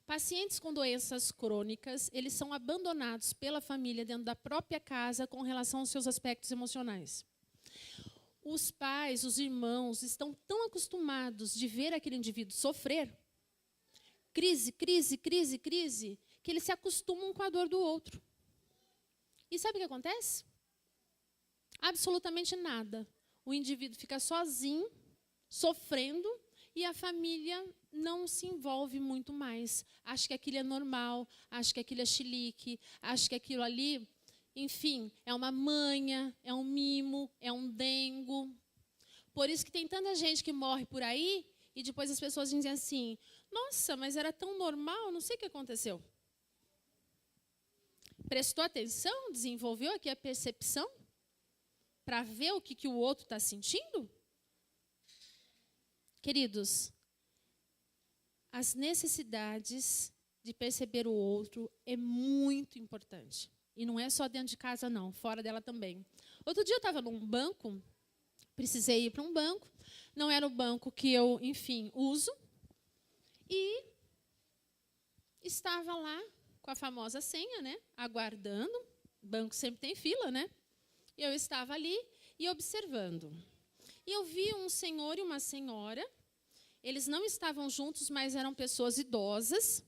Pacientes com doenças crônicas, eles são abandonados pela família dentro da própria casa com relação aos seus aspectos emocionais. Os pais, os irmãos, estão tão acostumados de ver aquele indivíduo sofrer, crise, crise, crise, crise, que eles se acostumam com a dor do outro. E sabe o que acontece? Absolutamente nada. O indivíduo fica sozinho, sofrendo, e a família não se envolve muito mais. Acha que aquilo é normal, acha que aquilo é chilique, acha que aquilo ali... Enfim, é uma manha, é um mimo, é um dengo. Por isso que tem tanta gente que morre por aí e depois as pessoas dizem assim, nossa, mas era tão normal, não sei o que aconteceu. Prestou atenção, desenvolveu aqui a percepção para ver o que o outro está sentindo? Queridos, as necessidades de perceber o outro é muito importante. E não é só dentro de casa, não, fora dela também. Outro dia eu estava num banco, precisei ir para um banco, não era o banco que eu, enfim, uso, e estava lá com a famosa senha, né, aguardando, banco sempre tem fila, né, e eu estava ali e observando. E eu vi um senhor e uma senhora, eles não estavam juntos, mas eram pessoas idosas,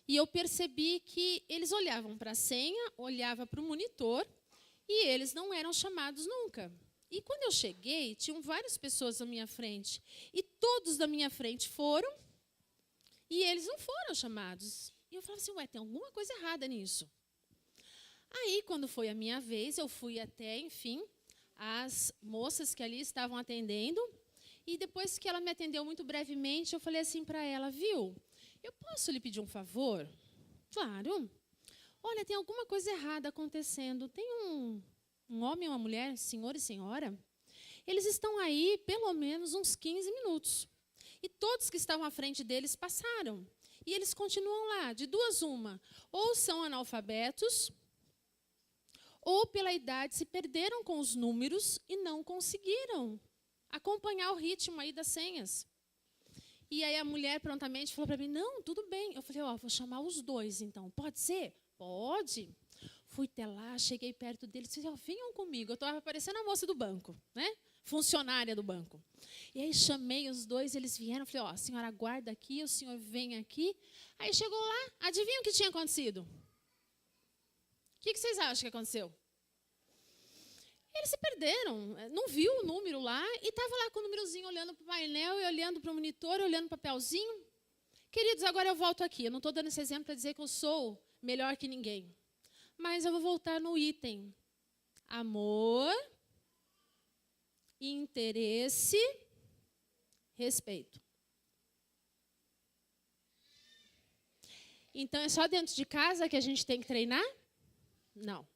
e eu percebi que eles olhavam para a senha, olhavam para o monitor, e eles não eram chamados nunca. E quando eu cheguei, tinham várias pessoas à minha frente, e todos da minha frente foram, e eles não foram chamados. E eu falava assim, ué, tem alguma coisa errada nisso. Aí, quando foi a minha vez, eu fui até, enfim, as moças que ali estavam atendendo, e depois que ela me atendeu muito brevemente, eu falei assim para ela, viu, eu posso lhe pedir um favor? Claro. Olha, tem alguma coisa errada acontecendo. Tem um homem e uma mulher, senhor e senhora, eles estão aí pelo menos uns 15 minutos. E todos que estavam à frente deles passaram. E eles continuam lá, de duas uma. Ou são analfabetos, ou pela idade se perderam com os números e não conseguiram acompanhar o ritmo aí das senhas. E aí a mulher prontamente falou para mim, não, tudo bem. Eu falei, vou chamar os dois então, pode ser? Pode. Fui até lá, cheguei perto deles, disse, venham comigo. Eu estava parecendo a moça do banco, né? Funcionária do banco. E aí chamei os dois, eles vieram, falei, a senhora aguarda aqui, o senhor vem aqui. Aí chegou lá, adivinha o que tinha acontecido? O que vocês acham que aconteceu? Eles se perderam, não viu o número lá e estava lá com o númerozinho olhando para o painel e olhando para o monitor, olhando para o papelzinho. Queridos, agora eu volto aqui. Eu não estou dando esse exemplo para dizer que eu sou melhor que ninguém. Mas eu vou voltar no item. Amor, interesse, respeito. Então, é só dentro de casa que a gente tem que treinar? Não.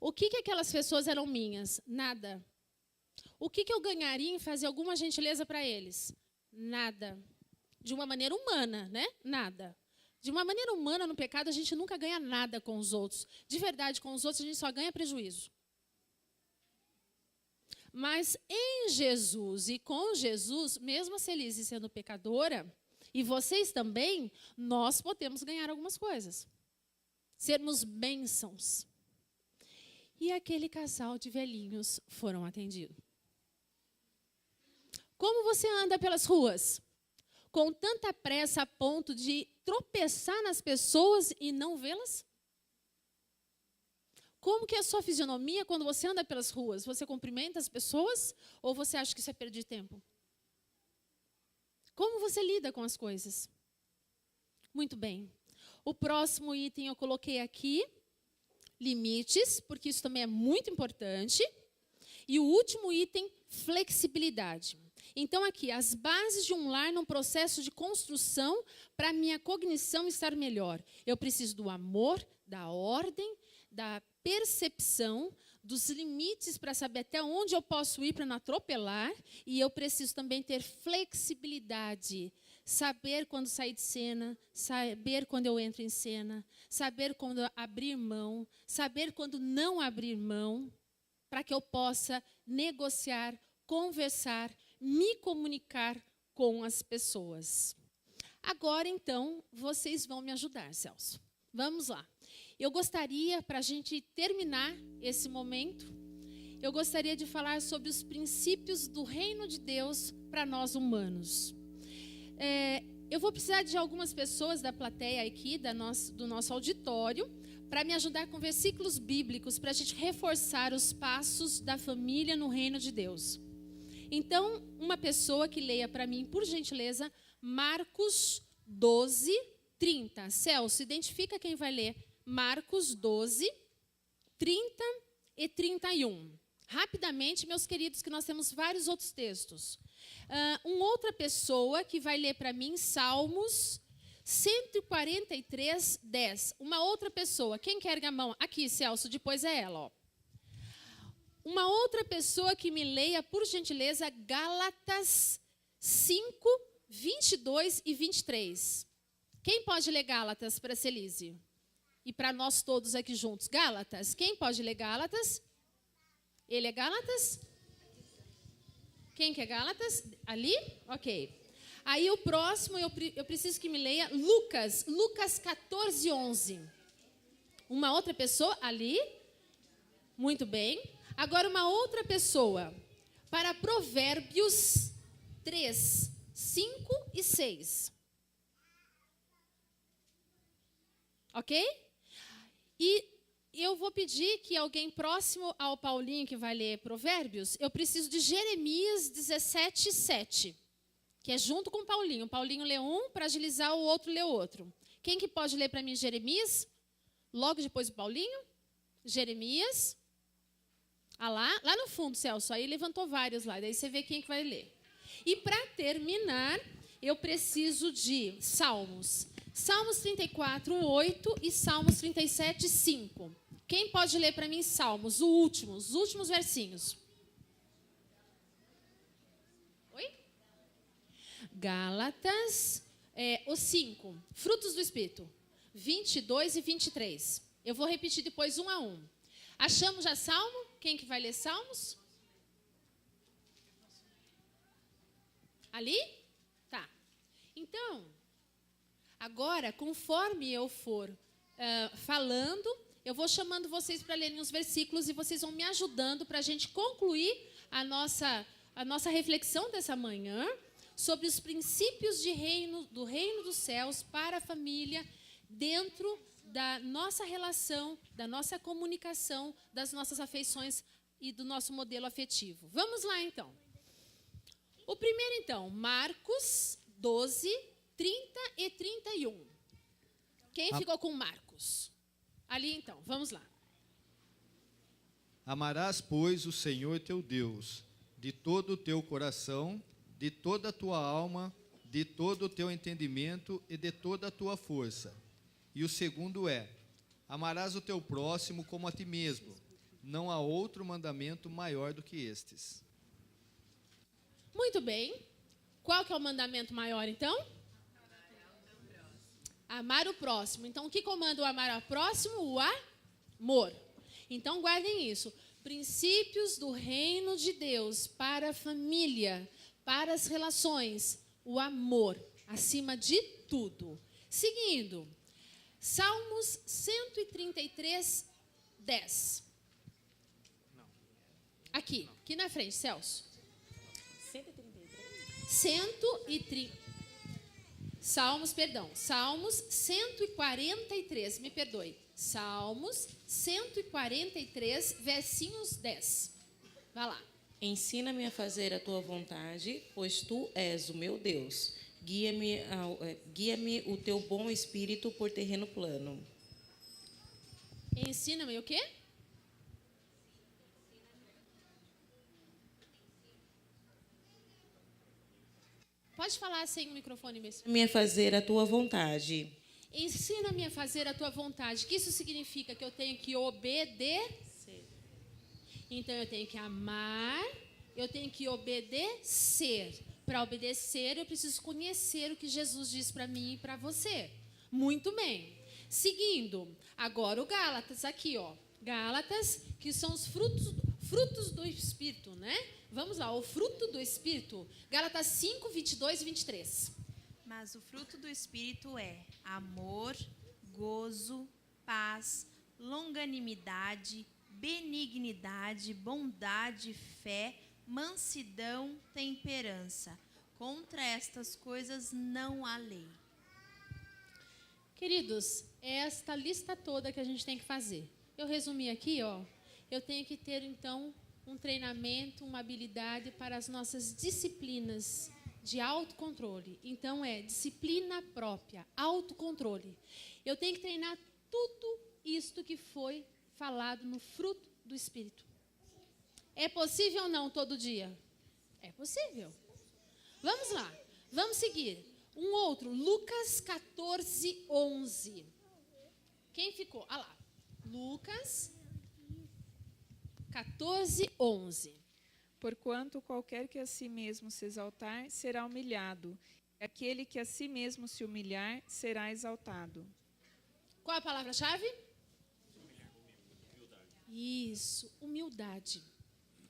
O que aquelas pessoas eram minhas? Nada. O que eu ganharia em fazer alguma gentileza para eles? Nada. De uma maneira humana, né? Nada. De uma maneira humana, no pecado, a gente nunca ganha nada com os outros. De verdade, com os outros, a gente só ganha prejuízo. Mas em Jesus e com Jesus, mesmo a Celise sendo pecadora, e vocês também, nós podemos ganhar algumas coisas. Sermos bênçãos. E aquele casal de velhinhos foram atendidos. Como você anda pelas ruas? Com tanta pressa a ponto de tropeçar nas pessoas e não vê-las? Como que é a sua fisionomia quando você anda pelas ruas? Você cumprimenta as pessoas ou você acha que isso é perder tempo? Como você lida com as coisas? Muito bem. O próximo item eu coloquei aqui, limites, porque isso também é muito importante. E o último item, flexibilidade. Então, aqui, as bases de um lar num processo de construção para a minha cognição estar melhor. Eu preciso do amor, da ordem, da percepção, dos limites para saber até onde eu posso ir para não atropelar. E eu preciso também ter flexibilidade. Saber quando sair de cena, saber quando eu entro em cena, saber quando abrir mão, saber quando não abrir mão, para que eu possa negociar, conversar, me comunicar com as pessoas. Agora, então, vocês vão me ajudar, Celso. Vamos lá. Eu gostaria, para a gente terminar esse momento, eu gostaria de falar sobre os princípios do reino de Deus para nós humanos. Eu vou precisar de algumas pessoas da plateia aqui, do nosso auditório, para me ajudar com versículos bíblicos, para a gente reforçar os passos da família no reino de Deus. Então, uma pessoa que leia para mim, por gentileza, Marcos 12, 30. Celso, identifica quem vai ler. Marcos 12, 30 e 31. Rapidamente, meus queridos, que nós temos vários outros textos. Uma outra pessoa que vai ler para mim, Salmos 143, 10. Uma outra pessoa, quem quer erga a mão? Aqui, Celso, depois é ela, ó. Uma outra pessoa que me leia, por gentileza, Gálatas 5, 22 e 23. Quem pode ler Gálatas para a Celise? E para nós todos aqui juntos. Gálatas, quem pode ler Gálatas? Ele é Gálatas? Quem que é Gálatas? Ali? Ok. Aí o próximo, eu preciso que me leia Lucas 14, 11. Uma outra pessoa? Ali? Muito bem. Agora uma outra pessoa, para Provérbios 3, 5 e 6. Ok? E eu vou pedir que alguém próximo ao Paulinho, que vai ler Provérbios, eu preciso de Jeremias 17, 7, que é junto com o Paulinho. O Paulinho lê um, para agilizar, o outro lê o outro. Quem que pode ler para mim Jeremias? Logo depois do Paulinho? Jeremias. Lá no fundo, Celso, aí levantou vários lá, daí você vê quem que vai ler. E para terminar, eu preciso de Salmos 34, 8 e Salmos 37, 5. Quem pode ler para mim Salmos, os últimos versinhos? Oi? Gálatas, os 5, frutos do Espírito, 22 e 23. Eu vou repetir depois um a um. Achamos já Salmo? Quem que vai ler Salmos? Ali? Tá. Então, agora, conforme eu for falando, eu vou chamando vocês para lerem os versículos e vocês vão me ajudando para a gente concluir a nossa reflexão dessa manhã sobre os princípios do reino dos céus para a família dentro da nossa relação, da nossa comunicação, das nossas afeições e do nosso modelo afetivo. Vamos lá, então. O primeiro, então, Marcos 12, 30 e 31. Quem ficou com Marcos? Ali, então, vamos lá. Amarás, pois, o Senhor teu Deus, de todo o teu coração, de toda a tua alma, de todo o teu entendimento e de toda a tua força. E o segundo é: amarás o teu próximo como a ti mesmo. Não há outro mandamento maior do que estes. Muito bem. Qual que é o mandamento maior, então? Amar o próximo. Então, o que comanda o amar ao próximo? O amor. Então, guardem isso. Princípios do reino de Deus para a família, para as relações. O amor, acima de tudo. Seguindo, Salmos 133, 10. Aqui na frente, Celso. 130. Salmos 143, me perdoe. Salmos 143, versinhos 10. Vai lá. Ensina-me a fazer a tua vontade, pois tu és o meu Deus. Guia-me o teu bom espírito por terreno plano. Ensina-me o quê? Pode falar sem o microfone mesmo. Ensina-me a fazer a tua vontade. Ensina-me a fazer a tua vontade. O que isso significa? Que eu tenho que obedecer. Então, eu tenho que amar, eu tenho que obedecer. Para obedecer, eu preciso conhecer o que Jesus diz para mim e para você. Muito bem. Seguindo, agora o Gálatas aqui, ó. Gálatas, que são os frutos do Espírito, né? Vamos lá, o fruto do Espírito. Gálatas 5, 22 e 23. Mas o fruto do Espírito é amor, gozo, paz, longanimidade, benignidade, bondade, fé, mansidão, temperança. Contra estas coisas não há lei. Queridos, é esta lista toda que a gente tem que fazer. Eu resumi aqui, ó. Eu tenho que ter, então, um treinamento, uma habilidade para as nossas disciplinas de autocontrole. Então, é disciplina própria, autocontrole. Eu tenho que treinar tudo isto que foi falado no fruto do Espírito. É possível ou não todo dia? É possível. Vamos lá, vamos seguir. Um outro, Lucas 14, 11. Quem ficou? Ah lá, Lucas 14, 11. Porquanto qualquer que a si mesmo se exaltar, será humilhado. E aquele que a si mesmo se humilhar, será exaltado. Qual a palavra-chave? Isso, humildade.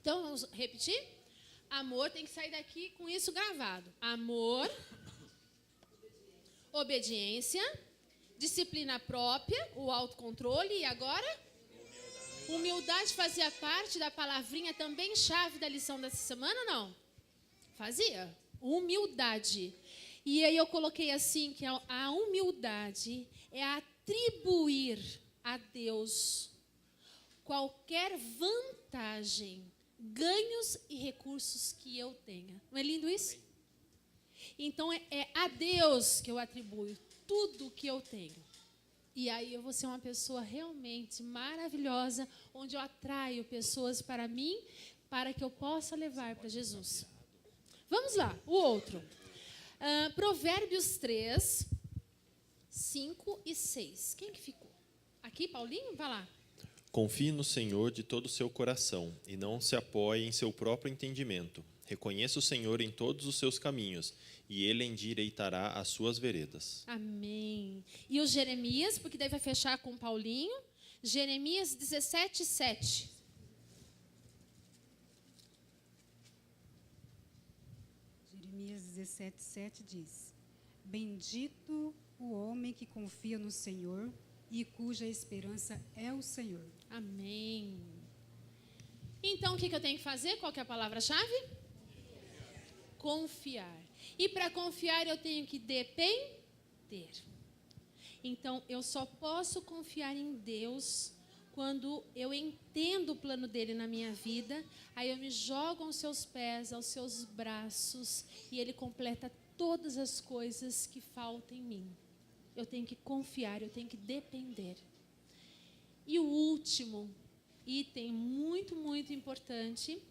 Então, vamos repetir? Amor, tem que sair daqui com isso gravado. Amor, obediência, disciplina própria, o autocontrole e agora? Humildade fazia parte da palavrinha também chave da lição dessa semana, não? Fazia. Humildade. E aí eu coloquei assim, que a humildade é atribuir a Deus qualquer vantagem, ganhos e recursos que eu tenha. Não é lindo isso? Então, é a Deus que eu atribuo tudo que eu tenho. E aí eu vou ser uma pessoa realmente maravilhosa, onde eu atraio pessoas para mim, para que eu possa levar para Jesus. Vamos lá, o outro. Provérbios 3, 5 e 6. Quem que ficou? Aqui, Paulinho? Vai lá. Confie no Senhor de todo o seu coração e não se apoie em seu próprio entendimento. Reconheça o Senhor em todos os seus caminhos e Ele endireitará as suas veredas. Amém. E o Jeremias, porque daí vai fechar com Paulinho. Jeremias 17, 7. Jeremias 17, 7 diz: Bendito o homem que confia no Senhor e cuja esperança é o Senhor. Amém. Então, o que eu tenho que fazer? Qual que é a palavra-chave? Confiar. E para confiar, eu tenho que depender. Então, eu só posso confiar em Deus quando eu entendo o plano dele na minha vida. Aí eu me jogo aos seus pés, aos seus braços, e ele completa todas as coisas que faltam em mim. Eu tenho que confiar, eu tenho que depender. E o último item muito, muito importante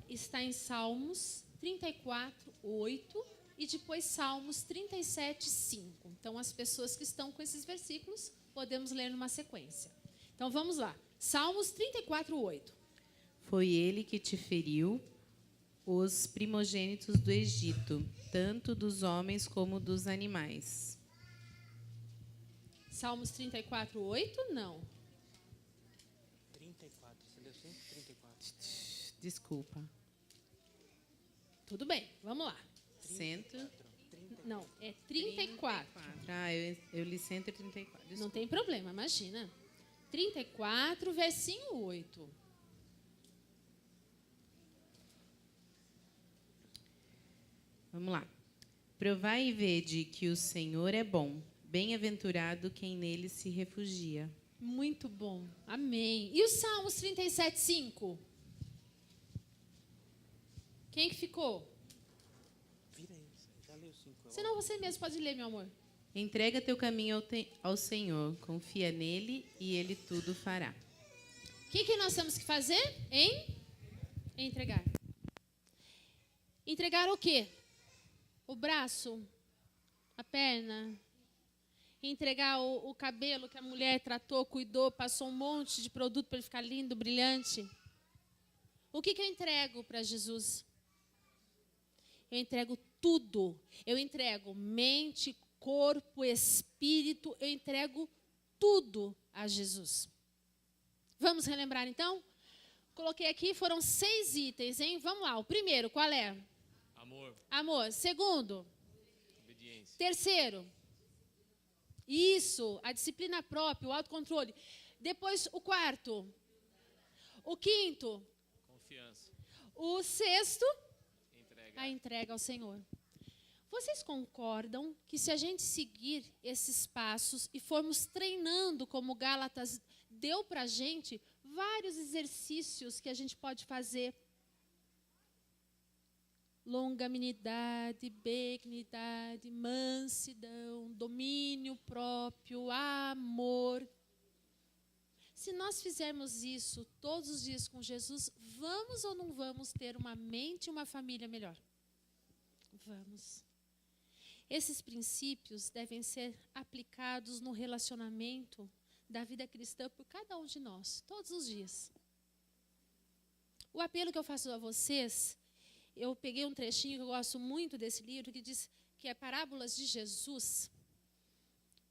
está em Salmos 34, 8 e depois Salmos 37, 5. Então, Então, as pessoas que estão com esses versículos, podemos ler numa sequência. Então, vamos lá. Salmos 34:8. Foi ele que te feriu os primogênitos do Egito, tanto dos homens como dos animais. Salmos 34:8, não. 34, você leu sempre 34. Desculpa. Tudo bem, vamos lá. Não, é 34. Ah, eu li 134. Desculpa. Não tem problema, imagina. 34, versinho 8. Vamos lá. Provai e vede que o Senhor é bom. Bem-aventurado quem nele se refugia. Muito bom. Amém. E o Salmos 37:5? Quem que ficou? Vira aí, já leu 5. Senão você mesmo pode ler, meu amor. Entrega teu caminho ao Senhor, confia nele e ele tudo fará. O que nós temos que fazer? Entregar. Entregar o quê? O braço? A perna? Entregar o cabelo que a mulher tratou, cuidou, passou um monte de produto para ele ficar lindo, brilhante? O que eu entrego para Jesus? Eu entrego tudo. Eu entrego mente, corpo, espírito, eu entrego tudo a Jesus. Vamos relembrar então? Coloquei aqui, foram 6 itens, hein? Vamos lá, o primeiro, qual é? Amor. Segundo? Obediência. Terceiro? Isso, a disciplina própria, o autocontrole. Depois, o quarto? O quinto? Confiança. O sexto? Entrega. A entrega ao Senhor. Vocês concordam que se a gente seguir esses passos e formos treinando, como Gálatas deu para a gente, vários exercícios que a gente pode fazer? Longanimidade, benignidade, mansidão, domínio próprio, amor. Se nós fizermos isso todos os dias com Jesus, vamos ou não vamos ter uma mente e uma família melhor? Vamos. Esses princípios devem ser aplicados no relacionamento da vida cristã por cada um de nós, todos os dias. O apelo que eu faço a vocês, eu peguei um trechinho que eu gosto muito desse livro, que diz que é Parábolas de Jesus,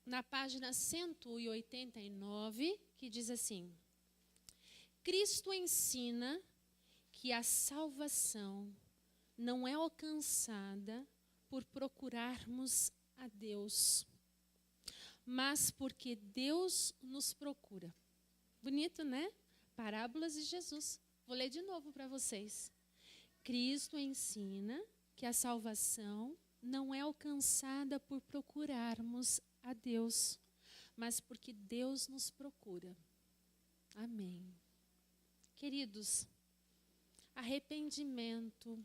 na página 189, que diz assim: Cristo ensina que a salvação não é alcançada por procurarmos a Deus, mas porque Deus nos procura. Bonito, né? Parábolas de Jesus. Vou ler de novo para vocês. Cristo ensina que a salvação não é alcançada por procurarmos a Deus, mas porque Deus nos procura. Amém. Queridos, arrependimento,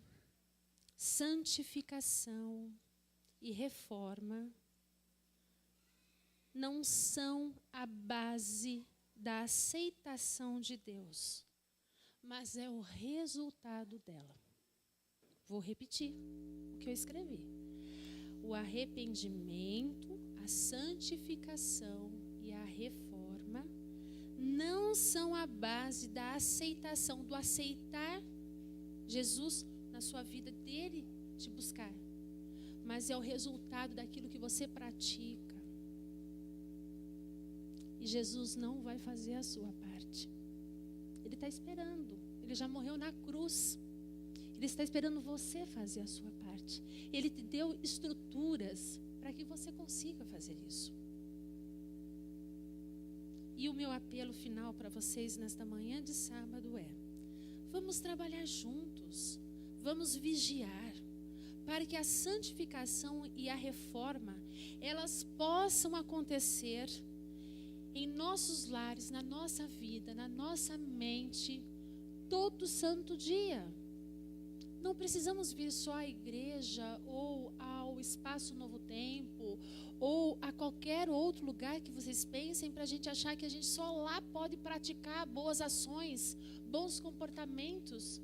santificação e reforma não são a base da aceitação de Deus, mas é o resultado dela. Vou repetir o que eu escrevi. O arrependimento, a santificação e a reforma não são a base da aceitação, do aceitar Jesus na sua vida, dele te buscar, mas é o resultado daquilo que você pratica. E Jesus não vai fazer a sua parte. Ele está esperando. Ele já morreu na cruz. Ele está esperando você fazer a sua parte. Ele te deu estruturas para que você consiga fazer isso. E o meu apelo final para vocês nesta manhã de sábado é: vamos trabalhar juntos, vamos vigiar, para que a santificação e a reforma, elas possam acontecer em nossos lares, na nossa vida, na nossa mente, todo santo dia. Não precisamos vir só à igreja ou ao Espaço Novo Tempo ou a qualquer outro lugar que vocês pensem para a gente achar que a gente só lá pode praticar boas ações, bons comportamentos.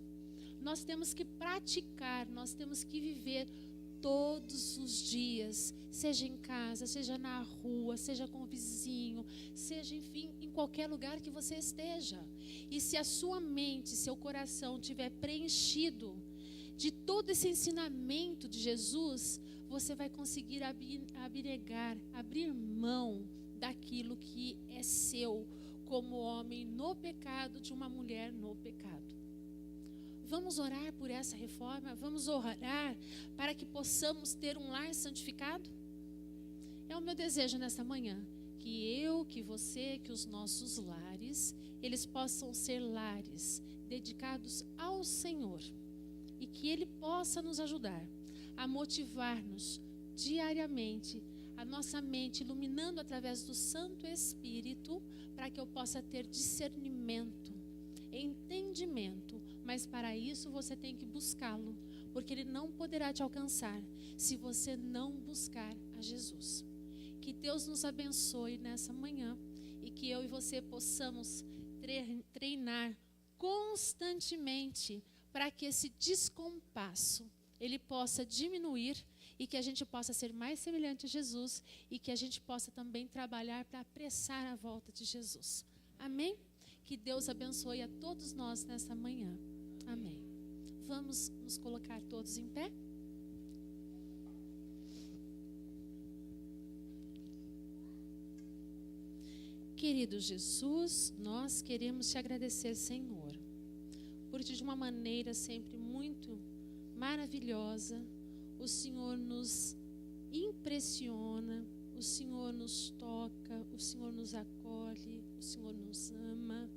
Nós temos que praticar, nós temos que viver todos os dias, seja em casa, seja na rua, seja com o vizinho, seja, enfim, em qualquer lugar que você esteja. E se a sua mente, seu coração estiver preenchido de todo esse ensinamento de Jesus, você vai conseguir abnegar, abrir mão daquilo que é seu, como homem no pecado, de uma mulher no pecado. Vamos orar por essa reforma? Vamos orar para que possamos ter um lar santificado? É o meu desejo nesta manhã, que você, que os nossos lares, eles possam ser lares dedicados ao Senhor, e que Ele possa nos ajudar a motivar-nos diariamente, a nossa mente iluminando através do Santo Espírito, para que eu possa ter discernimento, entendimento, mas para isso você tem que buscá-lo, porque Ele não poderá te alcançar se você não buscar a Jesus. Que Deus nos abençoe nessa manhã e que eu e você possamos treinar constantemente para que esse descompasso ele possa diminuir e que a gente possa ser mais semelhante a Jesus e que a gente possa também trabalhar para apressar a volta de Jesus. Amém? Que Deus abençoe a todos nós nessa manhã. Amém. Vamos nos colocar todos em pé? Querido Jesus, nós queremos te agradecer, Senhor, por de uma maneira sempre muito maravilhosa, o Senhor nos impressiona, o Senhor nos toca, o Senhor nos acolhe, o Senhor nos ama,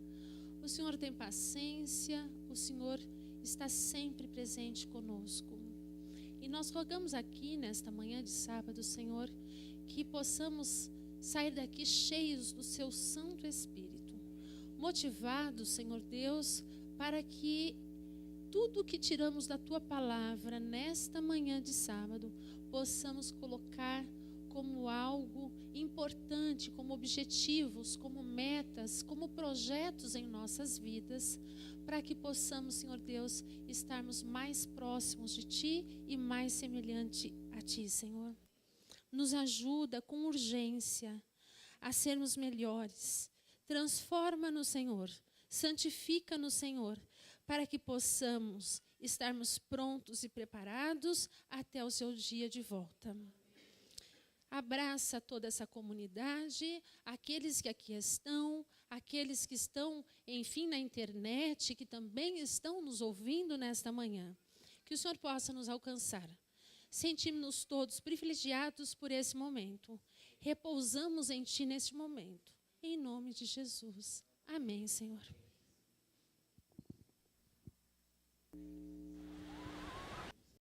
o Senhor tem paciência, o Senhor está sempre presente conosco. E nós rogamos aqui nesta manhã de sábado, Senhor, que possamos sair daqui cheios do seu Santo Espírito, motivados, Senhor Deus, para que tudo que tiramos da tua palavra nesta manhã de sábado, possamos colocar como algo importante, como objetivos, como metas, como projetos em nossas vidas, para que possamos, Senhor Deus, estarmos mais próximos de ti e mais semelhante a ti, Senhor. Nos ajuda com urgência a sermos melhores. Transforma-nos, Senhor. Santifica-nos, Senhor, para que possamos estarmos prontos e preparados até o seu dia de volta. Abraça toda essa comunidade, aqueles que aqui estão, aqueles que estão, enfim, na internet, que também estão nos ouvindo nesta manhã. Que o Senhor possa nos alcançar. Sentimos-nos todos privilegiados por esse momento. Repousamos em ti neste momento. Em nome de Jesus. Amém, Senhor.